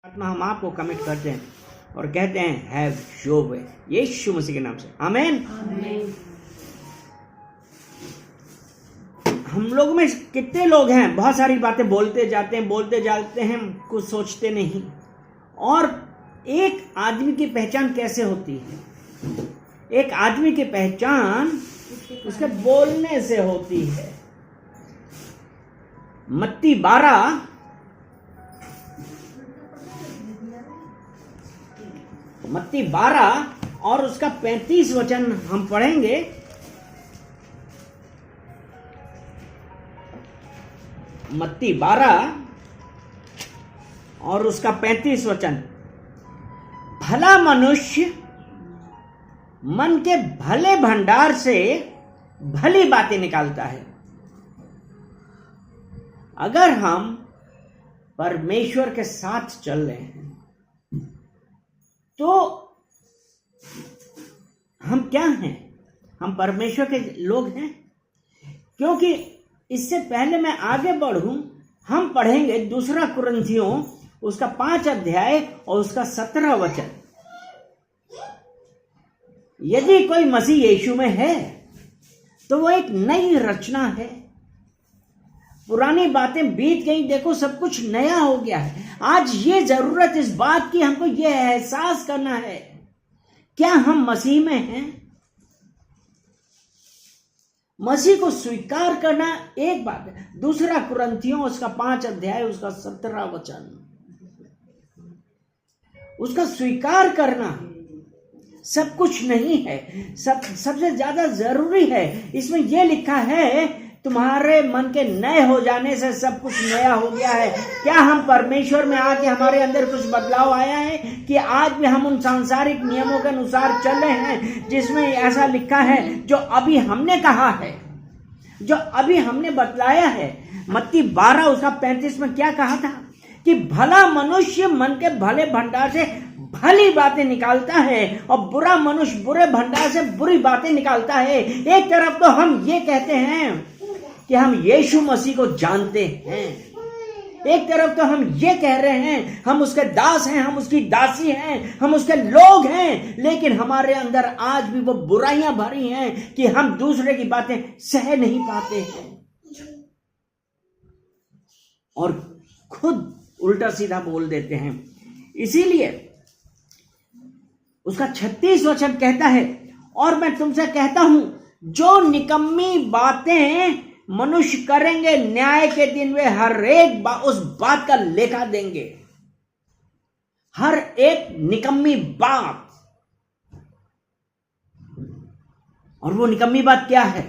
आत्मा हम आपको कमिट करते हैं और कहते हैं हैव योर वे, यीशु मसीह के नाम से, आमीन। हम लोग में कितने लोग हैं, बहुत सारी बातें बोलते जाते हैं, कुछ सोचते नहीं। और एक आदमी की पहचान कैसे होती है? एक आदमी की पहचान उसके बोलने से होती है। मत्ती 12 और उसका 35 वचन हम पढ़ेंगे। मत्ती 12 और उसका 35 वचन। भला मनुष्य मन के भले भंडार से भली बातें निकालता है। अगर हम परमेश्वर के साथ चल रहे हैं तो हम क्या हैं? हम परमेश्वर के लोग हैं। क्योंकि इससे पहले मैं आगे बढ़ूं, हम पढ़ेंगे 2 कुरिन्थियों उसका 5 अध्याय और उसका 17 वचन। यदि कोई मसीह यीशु में है तो वो एक नई रचना है। पुरानी बातें बीत गई, देखो सब कुछ नया हो गया है। आज ये जरूरत इस बात की, हमको ये एहसास करना है, क्या हम मसीह में हैं? मसीह को स्वीकार करना एक बात है। 2 कुरिन्थियों उसका 5 अध्याय उसका 17 वचन, उसका स्वीकार करना सब कुछ नहीं है, सबसे ज्यादा जरूरी है। इसमें यह लिखा है तुम्हारे मन के नए हो जाने से सब कुछ नया हो गया है। क्या हम परमेश्वर में आके हमारे अंदर कुछ बदलाव आया है कि आज भी हम उन सांसारिक नियमों के अनुसार चल रहे हैं जिसमें ऐसा लिखा है जो अभी हमने कहा है, जो अभी हमने बतलाया है? मत्ती 12 उसका 35 में क्या कहा था कि भला मनुष्य मन के भले भंडार से भली बातें निकालता है और बुरा मनुष्य बुरे भंडार से बुरी बातें निकालता है। एक तरफ तो हम ये कहते हैं कि हम यीशु मसीह को जानते हैं, एक तरफ तो हम ये कह रहे हैं हम उसके दास हैं, हम उसकी दासी हैं, हम उसके लोग हैं, लेकिन हमारे अंदर आज भी वो बुराइयां भरी हैं कि हम दूसरे की बातें सह नहीं पाते हैं और खुद उल्टा सीधा बोल देते हैं। इसीलिए उसका 36 वचन कहता है, और मैं तुमसे कहता हूं जो निकम्मी बातें मनुष्य करेंगे न्याय के दिन वे हर एक उस बात का लेखा देंगे। हर एक निकम्मी बात। और वो निकम्मी बात क्या है?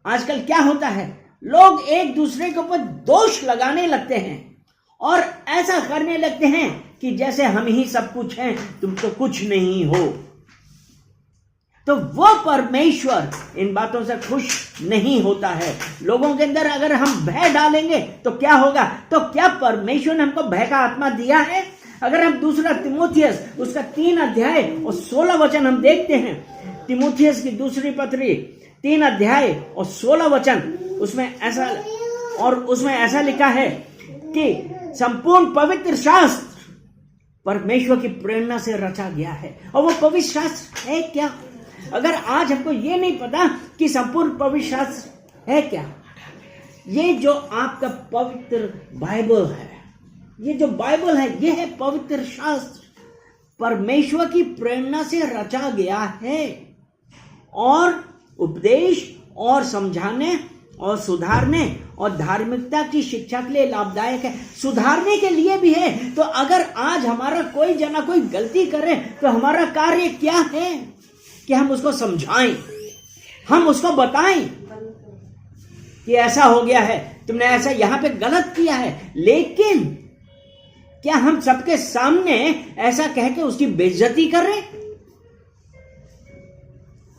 आजकल क्या होता है, लोग एक दूसरे के ऊपर दोष लगाने लगते हैं और ऐसा करने लगते हैं कि जैसे हम ही सब कुछ हैं, तुम तो कुछ नहीं हो। तो वो परमेश्वर इन बातों से खुश नहीं होता है। लोगों के अंदर अगर हम भय डालेंगे तो क्या होगा? तो क्या परमेश्वर ने हमको भय का आत्मा दिया है? अगर हम 2 तीमुथियुस उसका 3 अध्याय और 16 वचन हम देखते हैं, तीमुथियुस की दूसरी पत्री 3 अध्याय और 16 वचन, उसमें ऐसा लिखा है कि संपूर्ण पवित्र शास्त्र परमेश्वर की प्रेरणा से रचा गया है। और वो पवित्र शास्त्र है क्या? अगर आज हमको ये नहीं पता कि संपूर्ण पवित्र शास्त्र है क्या, ये जो आपका पवित्र बाइबल है, ये जो बाइबल है, ये है पवित्र शास्त्र, परमेश्वर की प्रेरणा से रचा गया है और उपदेश और समझाने और सुधारने और धार्मिकता की शिक्षा के लिए लाभदायक है। सुधारने के लिए भी है। तो अगर आज हमारा कोई जना कोई गलती करे तो हमारा कार्य क्या है कि हम उसको समझाएं, हम उसको बताएं कि ऐसा हो गया है, तुमने ऐसा यहां पे गलत किया है। लेकिन क्या हम सबके सामने ऐसा कह के उसकी बेइज्जती करें?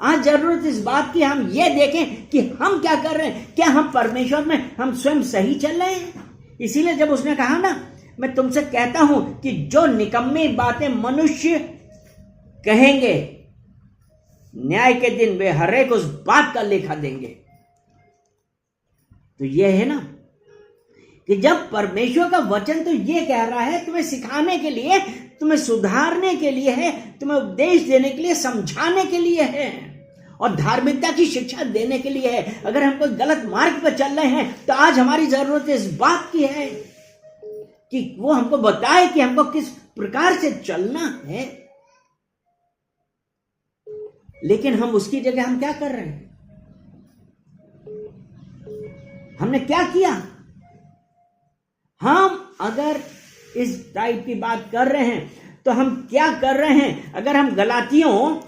आज जरूरत इस बात की हम ये देखें कि हम क्या कर रहे हैं, क्या हम परमेश्वर में हम स्वयं सही चल रहे हैं। इसीलिए जब उसने कहा ना, मैं तुमसे कहता हूं कि जो निकम्मी बातें मनुष्य कहेंगे न्याय के दिन वे हर एक उस बात का लेखा देंगे। तो यह है ना कि जब परमेश्वर का वचन तो ये कह रहा है, तुम्हें सिखाने के लिए, तुम्हें सुधारने के लिए है, तुम्हें उपदेश देने के लिए, समझाने के लिए है और धार्मिकता की शिक्षा देने के लिए है। अगर हम कोई गलत मार्ग पर चल रहे हैं तो आज हमारी जरूरत इस बात की है कि वो हमको बताए कि हमको किस प्रकार से चलना है। लेकिन हम उसकी जगह हम क्या कर रहे हैं? हमने क्या किया? हम अगर इस टाइप की बात कर रहे हैं तो हम क्या कर रहे हैं? अगर हम गलातियों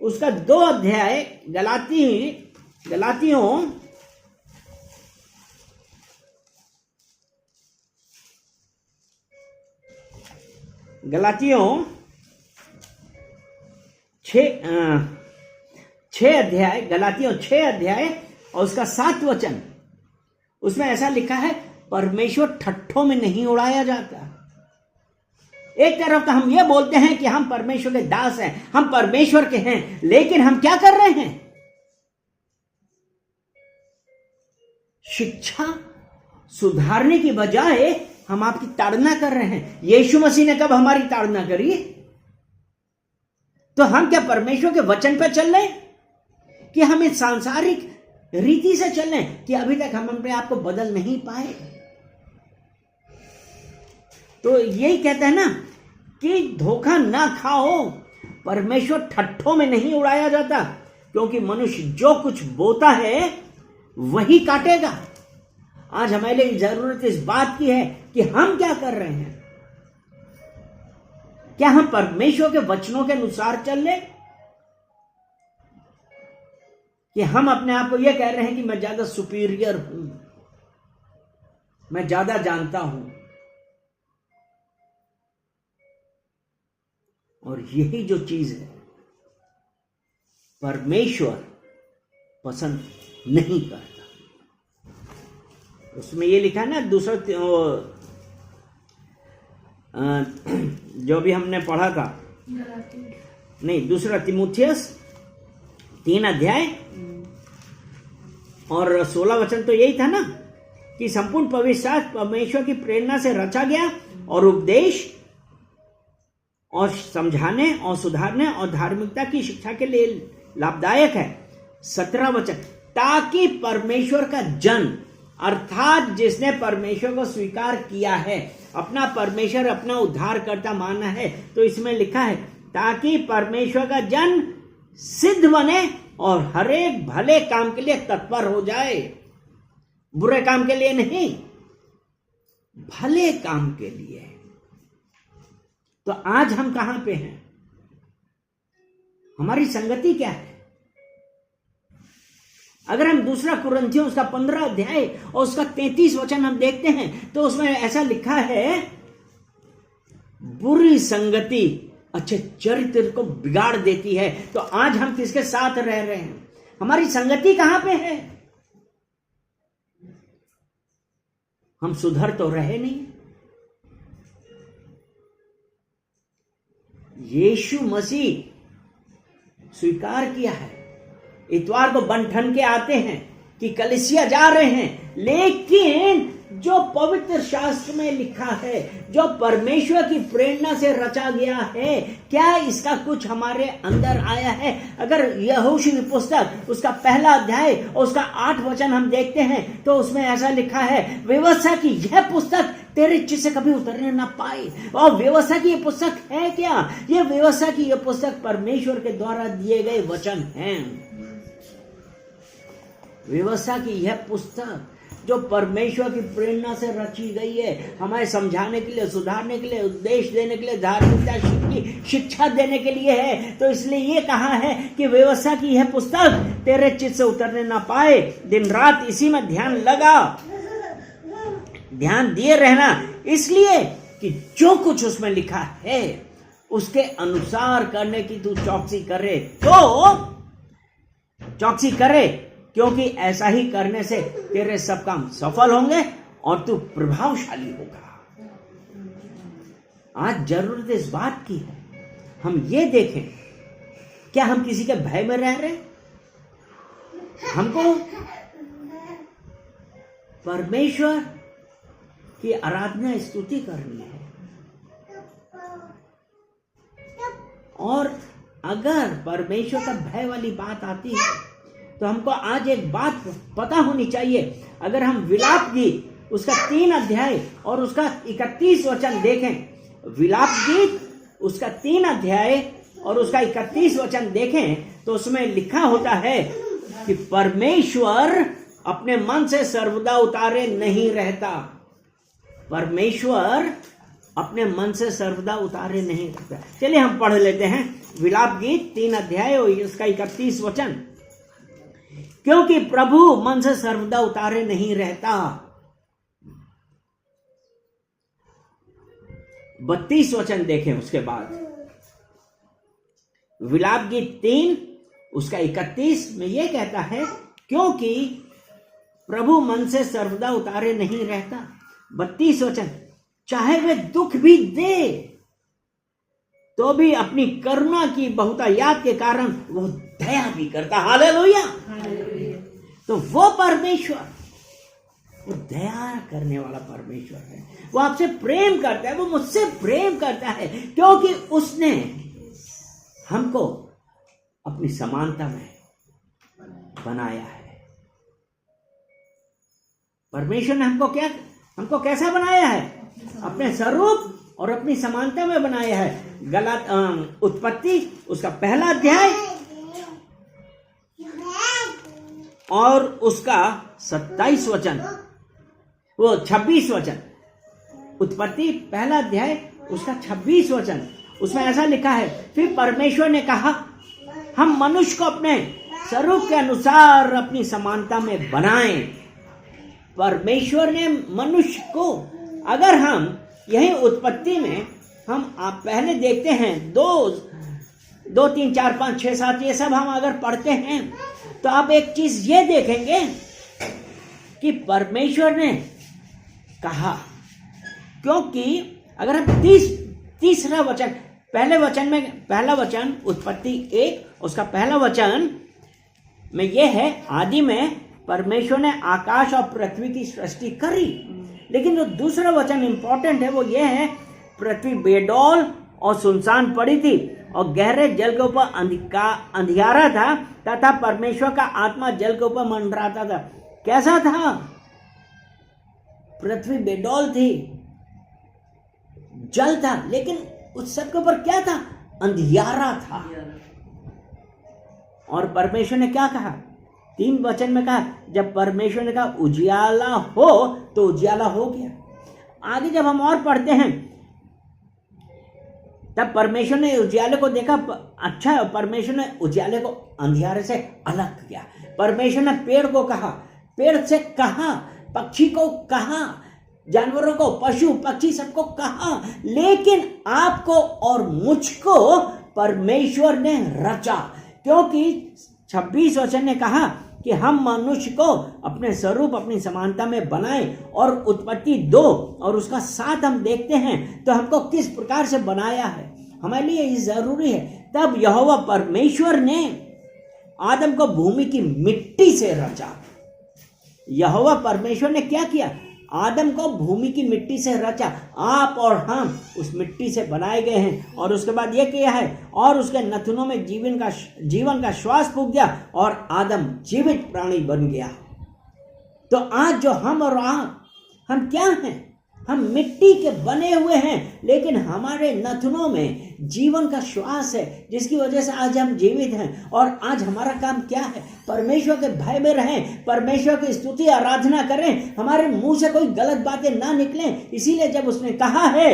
उसका 2 अध्याय गलातियों 6 अध्याय और उसका 7 वचन, उसमें ऐसा लिखा है, परमेश्वर ठट्ठों में नहीं उड़ाया जाता। एक तरफ तो हम ये बोलते हैं कि हम परमेश्वर के दास हैं, हम परमेश्वर के हैं, लेकिन हम क्या कर रहे हैं? शिक्षा सुधारने की बजाय हम आपकी ताड़ना कर रहे हैं। यीशु मसीह ने कब हमारी ताड़ना करी? तो हम क्या परमेश्वर के वचन पर चल रहे हैं कि हम इस सांसारिक रीति से चल रहे हैं कि अभी तक हम अपने आप को बदल नहीं पाए? तो यही कहते हैं ना कि धोखा ना खाओ, परमेश्वर ठट्ठों में नहीं उड़ाया जाता, क्योंकि मनुष्य जो कुछ बोता है वही काटेगा। आज हमारे लिए जरूरत इस बात की है कि हम क्या कर रहे हैं। क्या हम परमेश्वर के वचनों के अनुसार चल रहे, कि हम अपने आप को यह कह रहे हैं कि मैं ज्यादा सुपीरियर हूं, मैं ज्यादा जानता हूं? और यही जो चीज है परमेश्वर पसंद नहीं करता। उसमें ये लिखा है ना, जो भी हमने पढ़ा था, नहीं, 2 तीमुथियुस 3 अध्याय और 16 वचन, तो यही था ना कि संपूर्ण पवित्र शास्त्र परमेश्वर की प्रेरणा से रचा गया और उपदेश और समझाने और सुधारने और धार्मिकता की शिक्षा के लिए लाभदायक है। 17 वचन, ताकि परमेश्वर का जन, अर्थात जिसने परमेश्वर को स्वीकार किया है, अपना परमेश्वर अपना उद्धारकर्ता माना है, तो इसमें लिखा है ताकि परमेश्वर का जन सिद्ध बने और हर एक भले काम के लिए तत्पर हो जाए। बुरे काम के लिए नहीं, भले काम के लिए। तो आज हम कहां पे हैं? हमारी संगति क्या है? अगर हम 2 कुरिन्थियों उसका 15 अध्याय और उसका 33 वचन हम देखते हैं तो उसमें ऐसा लिखा है, बुरी संगति अच्छे चरित्र को बिगाड़ देती है। तो आज हम किसके साथ रह रहे हैं? हमारी संगति कहां पे है? हम सुधर तो रहे नहीं। यीशु मसीह स्वीकार किया है, इतवार को बन-ठन के आते हैं कि कलीसिया जा रहे हैं, लेकिन जो पवित्र शास्त्र में लिखा है, जो परमेश्वर की प्रेरणा से रचा गया है, क्या इसका कुछ हमारे अंदर आया है? अगर यहोशू की पुस्तक उसका 1 अध्याय और उसका 8 वचन हम देखते हैं तो उसमें ऐसा लिखा है, व्यवस्था की यह पुस्तक तेरे चित्त से कभी उतरने ना पाए। और व्यवस्था की यह पुस्तक है क्या? यह व्यवस्था की यह पुस्तक परमेश्वर के द्वारा दिए गए वचन हैं। व्यवस्था की यह पुस्तक जो परमेश्वर की प्रेरणा से रची गई है, हमें समझाने के लिए, सुधारने के लिए, उपदेश देने के लिए, धार्मिकता की शिक्षा देने के लिए है। तो इसलिए ये कहा है कि व्यवस्था की यह पुस्तक तेरे चित्त से उतरने ना पाए, दिन रात इसी में ध्यान लगा, ध्यान दिए रहना, इसलिए कि जो कुछ उसमें लिखा है उसके अनुसार करने की तू चौकसी करे, तो चौकसी करे, क्योंकि ऐसा ही करने से तेरे सब काम सफल होंगे और तू प्रभावशाली होगा। आज जरूरत इस बात की है, हम ये देखें, क्या हम किसी के भय में रह रहे? हमको परमेश्वर की आराधना स्तुति करनी है। और अगर परमेश्वर का भय वाली बात आती है तो हमको आज एक बात पता होनी चाहिए। अगर हम विलाप गीत उसका 3 अध्याय और उसका 31 वचन देखें, विलाप गीत उसका 3 अध्याय और उसका 31 वचन देखें तो उसमें लिखा होता है कि परमेश्वर अपने मन से सर्वदा उतारे नहीं रहता। परमेश्वर अपने मन से सर्वदा उतारे नहीं रहता। चलिए हम पढ़ लेते हैं विलाप गीत 3 अध्याय और उसका 31 वचन। क्योंकि प्रभु मन से सर्वदा उतारे नहीं रहता। 32 वचन देखें उसके बाद। विलाप गीत 3 उसका 31 में यह कहता है क्योंकि प्रभु मन से सर्वदा उतारे नहीं रहता। 32 वचन, चाहे वे दुख भी दे तो भी अपनी करुणा की बहुतायत के कारण वो दया भी करता। हालेलुया। तो वो परमेश्वर, वो दया करने वाला परमेश्वर है। वो आपसे प्रेम करता है, वो मुझसे प्रेम करता है क्योंकि उसने हमको अपनी समानता में बनाया है। परमेश्वर ने हमको कैसा बनाया है? अपने स्वरूप और अपनी समानता में बनाया है। उत्पत्ति उसका 1 अध्याय और उसका 27 वचन, वो 26 वचन। उत्पत्ति 1 अध्याय उसका 26 वचन, उसमें ऐसा लिखा है, फिर परमेश्वर ने कहा हम मनुष्य को अपने स्वरूप के अनुसार अपनी समानता में बनाएं। परमेश्वर ने मनुष्य को, अगर हम यही उत्पत्ति में हम आप पहले देखते हैं 2, 3, 4, 5, 6, 7 ये सब हम अगर पढ़ते हैं तो आप एक चीज ये देखेंगे कि परमेश्वर ने कहा, क्योंकि अगर हम तीसरा वचन, पहला वचन उत्पत्ति 1 उसका 1 वचन में यह है, आदि में परमेश्वर ने आकाश और पृथ्वी की सृष्टि करी। लेकिन जो दूसरा वचन इंपॉर्टेंट है वो ये है, पृथ्वी बेडौल और सुनसान पड़ी थी और गहरे जल के ऊपर अंधियारा था तथा परमेश्वर का आत्मा जल के ऊपर मंडराता था। कैसा था? पृथ्वी बेडौल थी, जल था, लेकिन उस सब के ऊपर क्या था? अंधियारा था। और परमेश्वर ने क्या कहा? 3 वचन में कहा, जब परमेश्वर ने कहा उजियाला हो तो उजियाला हो गया। आगे जब हम और पढ़ते हैं तब परमेश्वर ने उजियाले को देखा, अच्छा, परमेश्वर ने उजियाले को अंधियारे से अलग किया। परमेश्वर ने पेड़ को कहा, पेड़ से कहा, पक्षी को कहा, जानवरों को, पशु पक्षी सबको कहा, लेकिन आपको और मुझको परमेश्वर ने रचा। क्योंकि 26 वचन ने कहा कि हम मनुष्य को अपने स्वरूप अपनी समानता में बनाए। और उत्पत्ति 2 और उसका 7 हम देखते हैं तो हमको किस प्रकार से बनाया है, हमारे लिए ये जरूरी है। तब यहोवा परमेश्वर ने आदम को भूमि की मिट्टी से रचा। यहोवा परमेश्वर ने क्या किया? आदम को भूमि की मिट्टी से रचा। आप और हम उस मिट्टी से बनाए गए हैं। और उसके बाद ये किया है, और उसके नथुनों में जीवन का श्वास फूंक दिया और आदम जीवित प्राणी बन गया। तो आज जो हम और आप, हम क्या हैं? हम मिट्टी के बने हुए हैं, लेकिन हमारे नथुनों में जीवन का श्वास है, जिसकी वजह से आज हम जीवित हैं। और आज हमारा काम क्या है? परमेश्वर के भय में रहें, परमेश्वर की स्तुति आराधना करें, हमारे मुंह से कोई गलत बातें ना निकलें। इसीलिए जब उसने कहा है,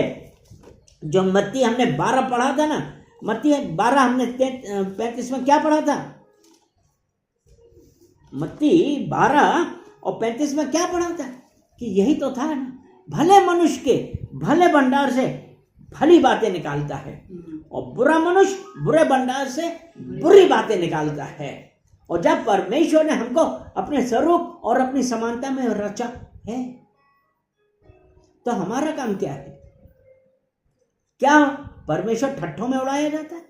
जो मत्ती हमने 12 पढ़ा था ना, मत्ती 12 हमने 35 में क्या पढ़ा था? मत्ती 12 और 35 में क्या पढ़ा था? कि यही तो था ना, भले मनुष्य के भले भंडार से भली बातें निकालता है और बुरा मनुष्य बुरे भंडार से बुरी बातें निकालता है। और जब परमेश्वर ने हमको अपने स्वरूप और अपनी समानता में रचा है, तो हमारा काम क्या है? क्या परमेश्वर ठट्ठों में उड़ाया जाता है?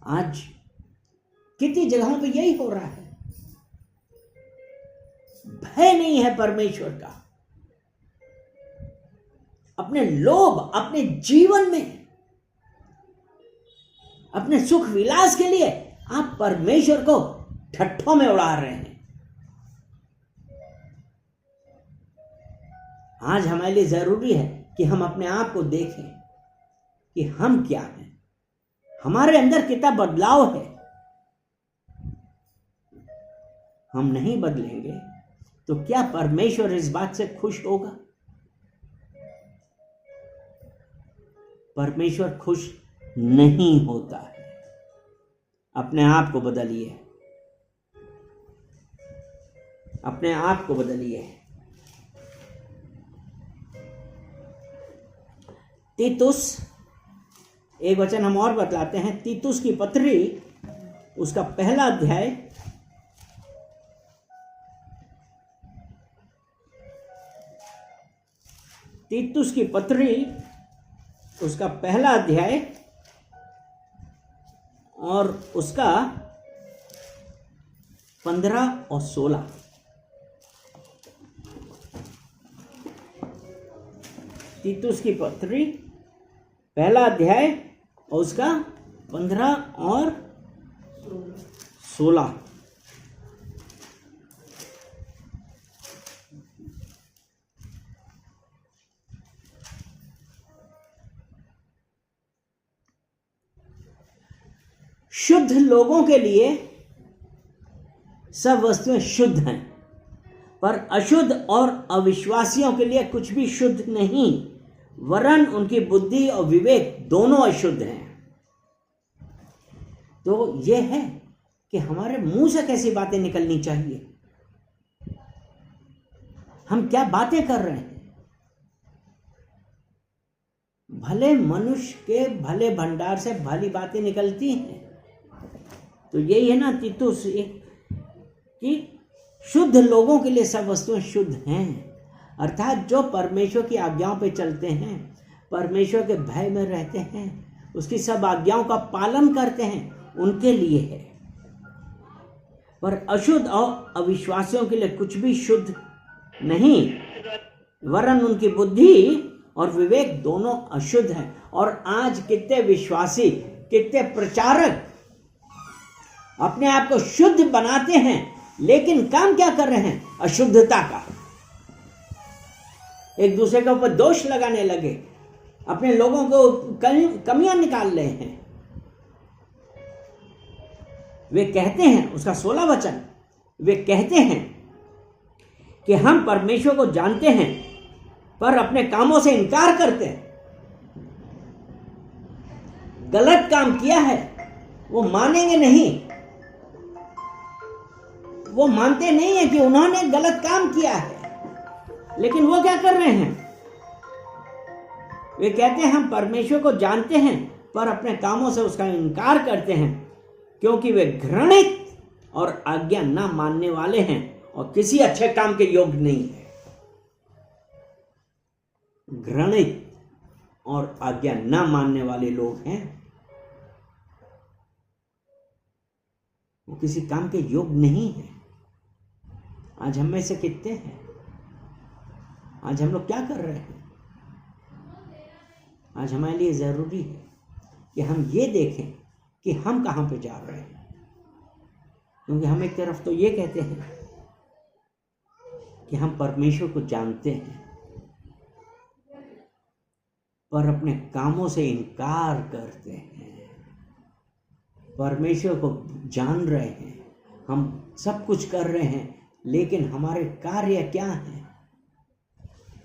आज कितनी जगहों पे यही हो रहा है। भय नहीं है परमेश्वर का। अपने लोभ, अपने जीवन में, अपने सुख विलास के लिए आप परमेश्वर को ठट्ठों में उड़ा रहे हैं। आज हमारे लिए जरूरी है कि हम अपने आप को देखें कि हम क्या हैं, हमारे अंदर कितना बदलाव है। हम नहीं बदलेंगे तो क्या परमेश्वर इस बात से खुश होगा? परमेश्वर खुश नहीं होता है। अपने आप को बदलिए, अपने आप को बदलिए। तीतुस, एक वचन हम और बतलाते हैं, तीतुस की पत्री उसका पहला अध्याय तीतुस की पत्री उसका पहला अध्याय और उसका 15 और 16। तीतुस की पत्री पहला अध्याय और उसका 15 और 16। शुद्ध लोगों के लिए सब वस्तुएं शुद्ध हैं, पर अशुद्ध और अविश्वासियों के लिए कुछ भी शुद्ध नहीं, वरन उनकी बुद्धि और विवेक दोनों अशुद्ध हैं। तो यह है कि हमारे मुंह से कैसी बातें निकलनी चाहिए, हम क्या बातें कर रहे हैं। भले मनुष्य के भले भंडार से भली बातें निकलती हैं। तो यही है ना तीतुस कि शुद्ध लोगों के लिए सब वस्तुएं शुद्ध हैं, अर्थात जो परमेश्वर की आज्ञाओं पे चलते हैं, परमेश्वर के भय में रहते हैं, उसकी सब आज्ञाओं का पालन करते हैं, उनके लिए है। पर अशुद्ध और अविश्वासियों के लिए कुछ भी शुद्ध नहीं, वरन उनकी बुद्धि और विवेक दोनों अशुद्ध हैं। और आज कितने विश्वासी, कितने प्रचारक अपने आप को शुद्ध बनाते हैं, लेकिन काम क्या कर रहे हैं? अशुद्धता का। एक दूसरे के ऊपर दोष लगाने लगे, अपने लोगों को कमियां निकाल रहे हैं। वे कहते हैं, उसका 16 वचन, वे कहते हैं कि हम परमेश्वर को जानते हैं, पर अपने कामों से इनकार करते हैं। गलत काम किया है वो मानेंगे नहीं, वो मानते नहीं है कि उन्होंने गलत काम किया है, लेकिन वो क्या कर रहे हैं? वे कहते हैं हम परमेश्वर को जानते हैं, पर अपने कामों से उसका इनकार करते हैं, क्योंकि वे घृणित और आज्ञा ना मानने वाले हैं और किसी अच्छे काम के योग्य नहीं है। घृणित और आज्ञा ना मानने वाले लोग हैं, वो किसी काम के योग्य नहीं है। आज हम में से कितने हैं? आज हम लोग क्या कर रहे हैं? आज हमारे लिए जरूरी है कि हम ये देखें कि हम कहां पे जा रहे हैं, क्योंकि हम एक तरफ तो ये कहते हैं कि हम परमेश्वर को जानते हैं, पर अपने कामों से इनकार करते हैं। परमेश्वर को जान रहे हैं, हम सब कुछ कर रहे हैं, लेकिन हमारे कार्य क्या हैं?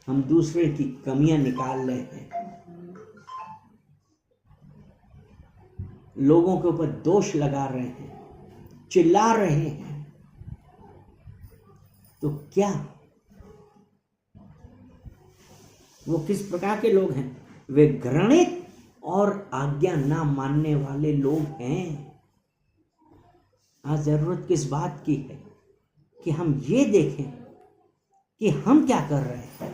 हम दूसरे की कमियां निकाल रहे हैं, लोगों के ऊपर दोष लगा रहे हैं, चिल्ला रहे हैं। तो क्या वो किस प्रकार के लोग हैं? वे घृणित और आज्ञा ना मानने वाले लोग हैं। आज जरूरत किस बात की है कि हम ये देखें कि हम क्या कर रहे हैं,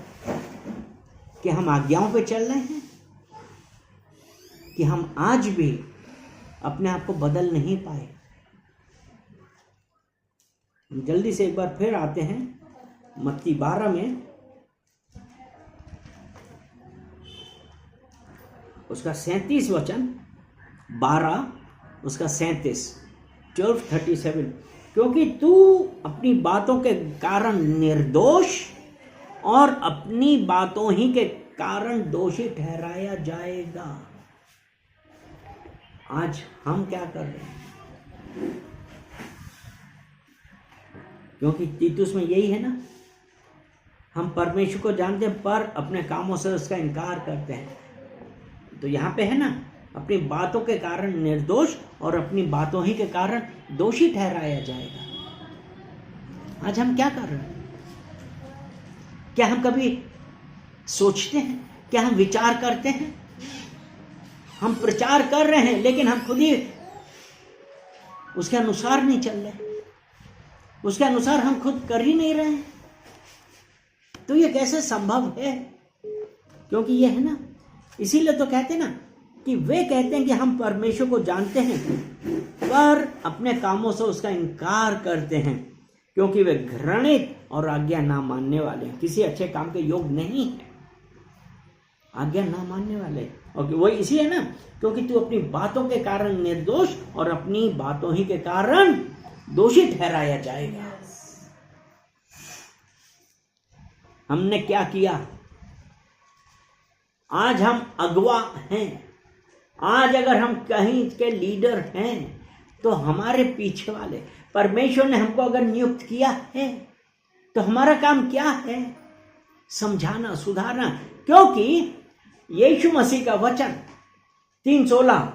कि हम आज्ञाओं पे चल रहे हैं, कि हम आज भी अपने आप को बदल नहीं पाए। जल्दी से एक बार फिर आते हैं मत्ती 12 में उसका 37 वचन, 12 उसका 37, 12:37, क्योंकि तू अपनी बातों के कारण निर्दोष और अपनी बातों ही के कारण दोषी ठहराया जाएगा। आज हम क्या कर रहे हैं? क्योंकि तीतुस में यही है ना, हम परमेश्वर को जानते हैं पर अपने कामों से उसका इनकार करते हैं। तो यहाँ पे है ना, अपनी बातों के कारण निर्दोष और अपनी बातों ही के कारण दोषी ठहराया जाएगा। आज हम क्या कर रहे हैं? क्या हम कभी सोचते हैं? क्या हम विचार करते हैं? हम प्रचार कर रहे हैं लेकिन हम खुद ही उसके अनुसार नहीं चल रहे, उसके अनुसार हम खुद कर ही नहीं रहे हैं। तो ये कैसे संभव है? क्योंकि ये है ना, इसीलिए तो कहते हैं ना कि वे कहते हैं कि हम परमेश्वर को जानते हैं पर अपने कामों से उसका इनकार करते हैं, क्योंकि वे घृणित और आज्ञा ना मानने वाले हैं, किसी अच्छे काम के योग नहीं है, आज्ञा ना मानने वाले। और वो इसलिए ना, क्योंकि तू अपनी बातों के कारण निर्दोष और अपनी बातों ही के कारण दोषी ठहराया जाएगा। हमने क्या किया? आज हम अगवा हैं। आज अगर हम कहीं के लीडर हैं तो हमारे पीछे वाले, परमेश्वर ने हमको अगर नियुक्त किया है तो हमारा काम क्या है? समझाना, सुधारना। क्योंकि यीशु मसीह का वचन 3:16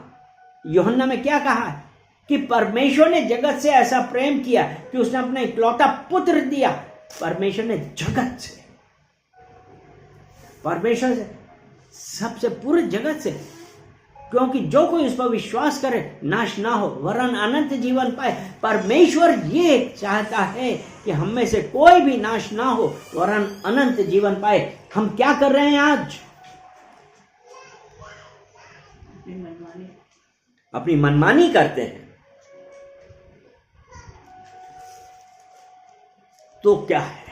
यूहन्ना में क्या कहा है कि परमेश्वर ने जगत से ऐसा प्रेम किया कि उसने अपना इकलौता पुत्र दिया। परमेश्वर ने जगत से, परमेश्वर से, सबसे पूरे जगत से, क्योंकि जो कोई उस पर विश्वास करे नाश ना हो वरन अनंत जीवन पाए। परमेश्वर ये चाहता है कि हम में से कोई भी नाश ना हो वरन अनंत जीवन पाए। हम क्या कर रहे हैं आज? अपनी मनमानी करते हैं। तो क्या है?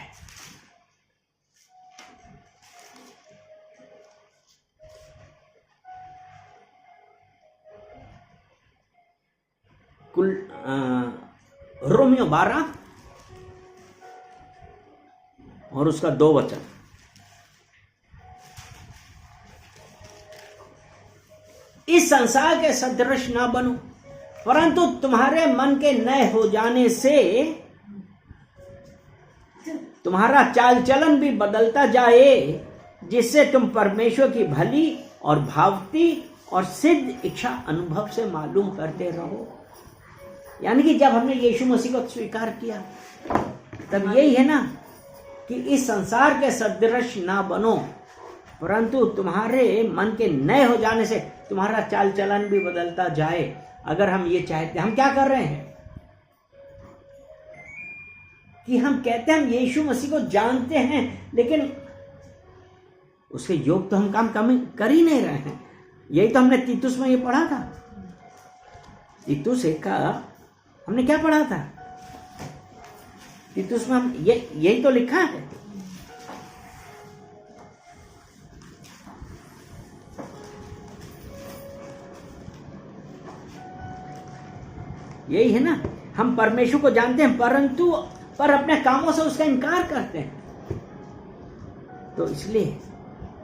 कुल रोमियो 12 और उसका 2 वचन। इस संसार के सदृश ना बनो, परंतु तुम्हारे मन के नए हो जाने से तुम्हारा चाल चलन भी बदलता जाए, जिससे तुम परमेश्वर की भली और भावती और सिद्ध इच्छा अनुभव से मालूम करते रहो। यानी कि जब हमने यीशु मसीह को स्वीकार किया तब यही है ना कि इस संसार के सदृश ना बनो, परंतु तुम्हारे मन के नए हो जाने से तुम्हारा चाल चलन भी बदलता जाए। अगर हम ये चाहते, हम क्या कर रहे हैं कि हम कहते हैं हम यीशु मसीह को जानते हैं लेकिन उसके योग तो हम काम कर ही नहीं रहे हैं। यही तो हमने तीतुस में ये पढ़ा था। तीतुस 1 का हमने क्या पढ़ा था? तीतुस में हम यही तो लिखा है। यही है ना, हम परमेश्वर को जानते हैं परंतु पर अपने कामों से उसका इनकार करते हैं। तो इसलिए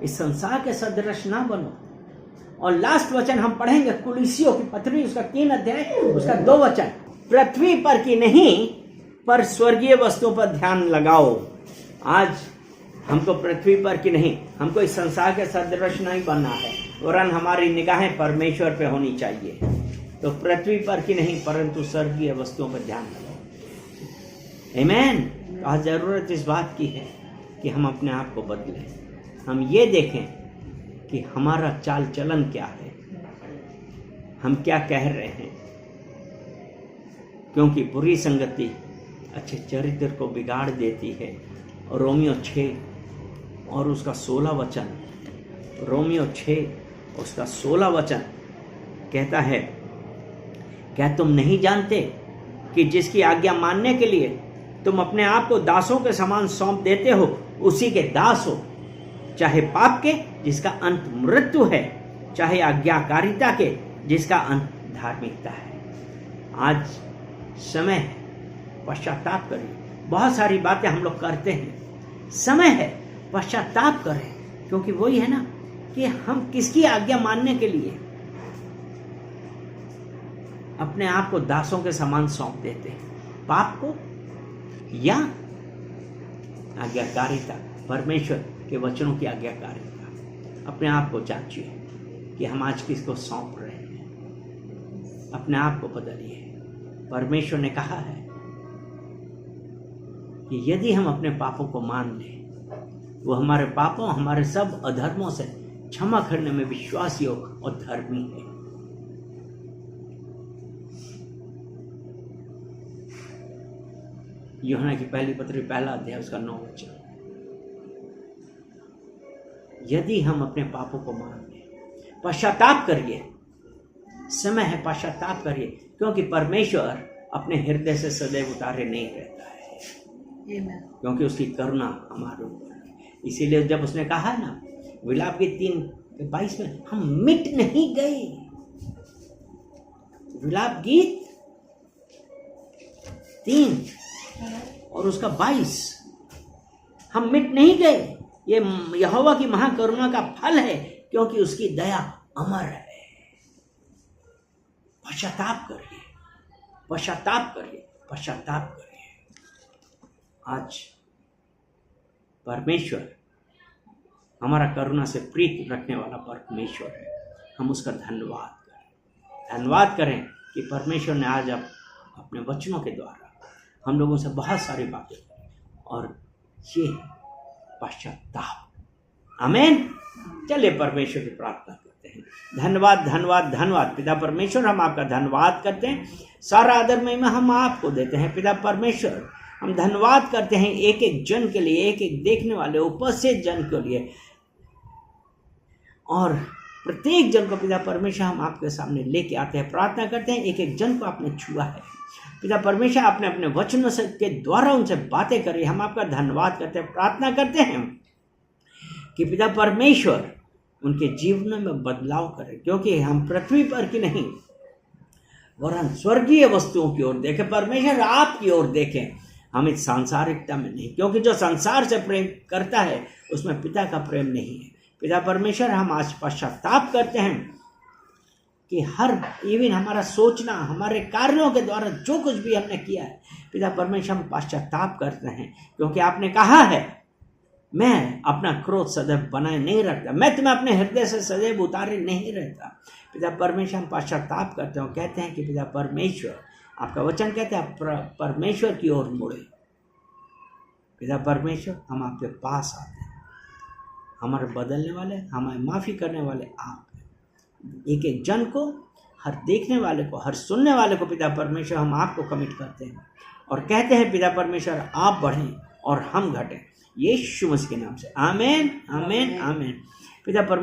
इस संसार के सदृश ना बनो। और लास्ट वचन हम पढ़ेंगे कुलीसियों की पत्री, उसका 3 अध्याय उसका 2 वचन। पृथ्वी पर की नहीं पर स्वर्गीय वस्तुओं पर ध्यान लगाओ। आज हमको पृथ्वी पर की नहीं, हमको इस संसार के सदृश नहीं बनना है, वरन हमारी निगाहें परमेश्वर पे होनी चाहिए। तो पृथ्वी पर की नहीं परंतु स्वर्गीय वस्तुओं पर ध्यान लगाओ। आमीन। आज जरूरत इस बात की है कि हम अपने आप को बदलें। हम ये देखें कि हमारा चाल चलन क्या है, हम क्या कह रहे हैं, क्योंकि बुरी संगति अच्छे चरित्र को बिगाड़ देती है। और रोमियो 6 और उसका 16 वचन, रोमियो 6 उसका 16 वचन कहता है, क्या तुम नहीं जानते कि जिसकी आज्ञा मानने के लिए तुम अपने आप को दासों के समान सौंप देते हो, उसी के दास हो, चाहे पाप के जिसका अंत मृत्यु है, चाहे आज्ञाकारिता के जिसका अंत धार्मिकता है। आज समय है, पश्चाताप करिए। बहुत सारी बातें हम लोग करते हैं, समय है पश्चाताप करें, क्योंकि वही है ना कि हम किसकी आज्ञा मानने के लिए अपने आप को दासों के समान सौंप देते हैं, पाप को या आज्ञाकारिता, परमेश्वर के वचनों की आज्ञाकारिता। अपने आप को जांचिए कि हम आज किसको सौंप रहे हैं। अपने आप को बदलिए। परमेश्वर ने कहा है कि यदि हम अपने पापों को मान लें, वो हमारे पापों, हमारे सब अधर्मों से क्षमा करने में विश्वासी और धर्मी है। यूहन्ना की पहली पत्री 1 अध्याय उसका 9 वचन। यदि हम अपने पापों को मान लें, पश्चाताप करिए, समय है पश्चाताप करिए, क्योंकि परमेश्वर अपने हृदय से सदैव उतारे नहीं रहता है, क्योंकि उसकी करुणा हमारे ऊपर है। इसीलिए जब उसने कहा ना विलाप गीत 3:22 में, हम मिट नहीं गए। विलाप गीत 3 और उसका 22, हम मिट नहीं गए। ये यहोवा की महाकरुणा का फल है, क्योंकि उसकी दया अमर है। पश्चाताप करिए, पश्चाताप करिए, पश्चाताप करिए। आज परमेश्वर हमारा करुणा से प्रीत रखने वाला परमेश्वर है, हम उसका धन्यवाद करें। धन्यवाद करें कि परमेश्वर ने आज अपने वचनों के द्वारा हम लोगों से बहुत सारी बातें की, और ये पश्चाताप। आमीन। चलिए परमेश्वर की प्रार्थना करते हैं। धन्यवाद, धन्यवाद, धन्यवाद पिता परमेश्वर, हम आपका धन्यवाद करते हैं। सारा आदर महिमा हम आपको देते हैं पिता परमेश्वर। हम धन्यवाद करते हैं एक एक जन के लिए, एक एक देखने वाले उपस्थित जन के लिए, और प्रत्येक जन को पिता परमेश्वर हम आपके सामने लेके आते हैं। प्रार्थना करते हैं एक एक जन को आपने छुआ है पिता परमेश्वर, आपने अपने वचनों से के द्वारा उनसे बातें करी। हम आपका धन्यवाद करते हैं। प्रार्थना करते हैं कि पिता परमेश्वर उनके जीवन में बदलाव करें, क्योंकि हम पृथ्वी पर की नहीं वरन स्वर्गीय वस्तुओं की ओर देखें। परमेश्वर आपकी ओर देखें, हम इस सांसारिकता में नहीं, क्योंकि जो संसार से प्रेम करता है उसमें पिता का प्रेम नहीं है। पिता परमेश्वर, हम आज पश्चाताप करते हैं कि हर इवन हमारा सोचना, हमारे कार्यों के द्वारा जो कुछ भी हमने किया है पिता परमेश्वर, हम पश्चाताप करते हैं, क्योंकि आपने कहा है मैं अपना क्रोध सदैव बनाए नहीं रखता, मैं तुम्हें अपने हृदय से सदैव उतारे नहीं रहता। पिता परमेश्वर, हम पश्चाताप करते हैं, कहते हैं कि पिता परमेश्वर, आपका वचन कहते हैं परमेश्वर की ओर मुड़े। पिता परमेश्वर, हम आपके पास आते हैं। हमारे बदलने वाले, हमारे माफ़ी करने वाले आप हैं। एक एक जन को, हर देखने वाले को, हर सुनने वाले को पिता परमेश्वर हम आपको कमिट करते हैं और कहते हैं पिता परमेश्वर आप बढ़ें और हम घटें, यीशु मसीह के नाम से। आमीन, आमीन, आमीन। पिता परमेश्वर